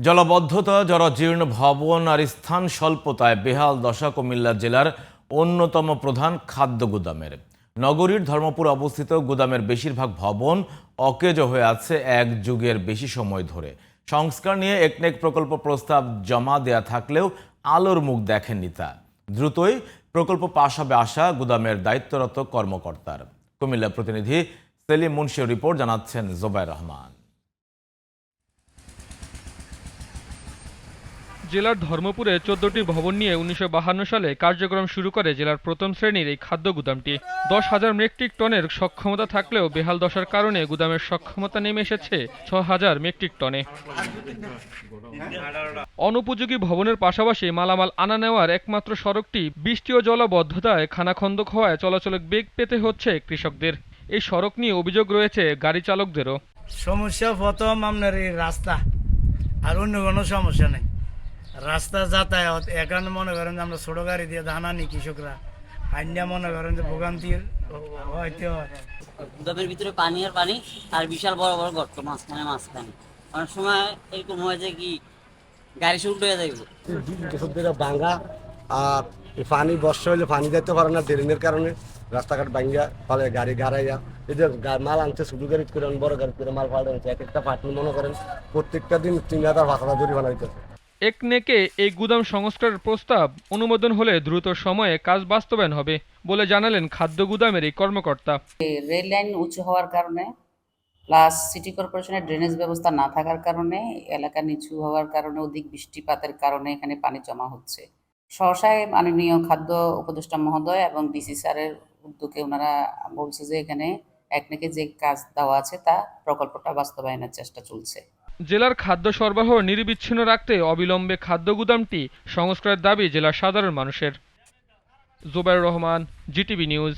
জলাবদ্ধতা, জরাজীর্ণ ভবন আর স্থান স্বল্পতায় বেহাল দশা কুমিল্লা জেলার অন্যতম প্রধান খাদ্য গুদামের। নগরীর ধর্মপুর অবস্থিত গুদামের বেশিরভাগ ভবন অকেজো হয়ে আছে এক যুগের বেশি সময় ধরে। সংস্কার নিয়ে একনেক প্রকল্প প্রস্তাব জমা দেয়া থাকলেও আলোর মুখ দেখেননি তা। দ্রুতই প্রকল্প পাশ হবে আশা গুদামের দায়িত্বরত কর্মকর্তার। কুমিল্লা প্রতিনিধি সেলিম মুন্সির রিপোর্ট, জানাচ্ছেন জোবায়ের রহমান। জেলার ধর্মপুরে ১৪টি ভবন নিয়ে ১৯৫২ সালে কার্যক্রম শুরু করে জেলার প্রথম শ্রেণীর এই খাদ্য গুদামটি। ১০,০০০ মেট্রিক টনের সক্ষমতা থাকলেও বেহাল দশার কারণে গুদামের সক্ষমতা নেমে এসেছে ৬,০০০ মেট্রিক টনে। অনুপযোগী ভবনের পাশাপাশি মালামাল আনা নেওয়ার একমাত্র সড়কটি বৃষ্টি ও জলাবদ্ধতায় খানাখন্দক হওয়ায় চলাচলে বেগ পেতে হচ্ছে কৃষকদের। এই সড়ক নিয়ে অভিযোগ রয়েছে গাড়ি চালকদেরও। সমস্যা প্রথম আপনার এই রাস্তা, আর অন্য কোনো সমস্যা নেই। রাস্তা যাতায়াত এখানে মনে করেন যে আমরা ছোট গাড়ি দিয়ে ধান আনি কৃষকরা, আইনা মনে করেন যে ভোগান্তির হয়তো হয়। গুদামের ভিতরে পানি আর পানি, আর বিশাল বড় বড় গর্ত মাঝখানে। অনেক সময় এরকম হয় যে কি গাড়ি উল্টো হয়ে যাবে ভাঙ্গা, আর পানি বর্ষা হইলে পানি যাইতে পারে না ড্রেনের কারণে, রাস্তাঘাট ভাঙ্গা ফলে গাড়ি গাড়াইয়া এই যে মাল আনছে ছোট গাড়ি করে বড় গাড়ি করে মাল পাল্টে এক একটা পার্টি মনে করেন প্রত্যেকটা দিন ৩,০০০-৫,০০০ জরিমানা দিতেছে। একনেকে এই গুদাম সংস্কারের প্রস্তাব অনুমোদন হলে দ্রুত সময়ে কাজ বাস্তবায়ন হবে বলে জানালেন খাদ্য গুদামের এই কর্মকর্তা। রেল লাইন উঁচু হওয়ার কারণে প্লাস সিটি কর্পোরেশনের ড্রেনেজ ব্যবস্থা না থাকার কারণে, এলাকা নিচু হওয়ার কারণে, অধিক বৃষ্টিপাতের কারণে এখানে পানি জমা হচ্ছে। সহসায় মাননীয় খাদ্য উপদেষ্টা মহোদয় এবং ডিসি স্যারের উদ্যোগে ওনারা বলছে যে এখানে একনেকে যে কাজ দেওয়া আছে তা প্রকল্পটা বাস্তবায়নের চেষ্টা চলছে। জেলার খাদ্য সরবরাহ নিরবিচ্ছিন্ন রাখতে অবিলম্বে খাদ্য গুদামটি সংস্কারের দাবি জেলার সাধারণ মানুষের। Zobayer Rahman, GTV news.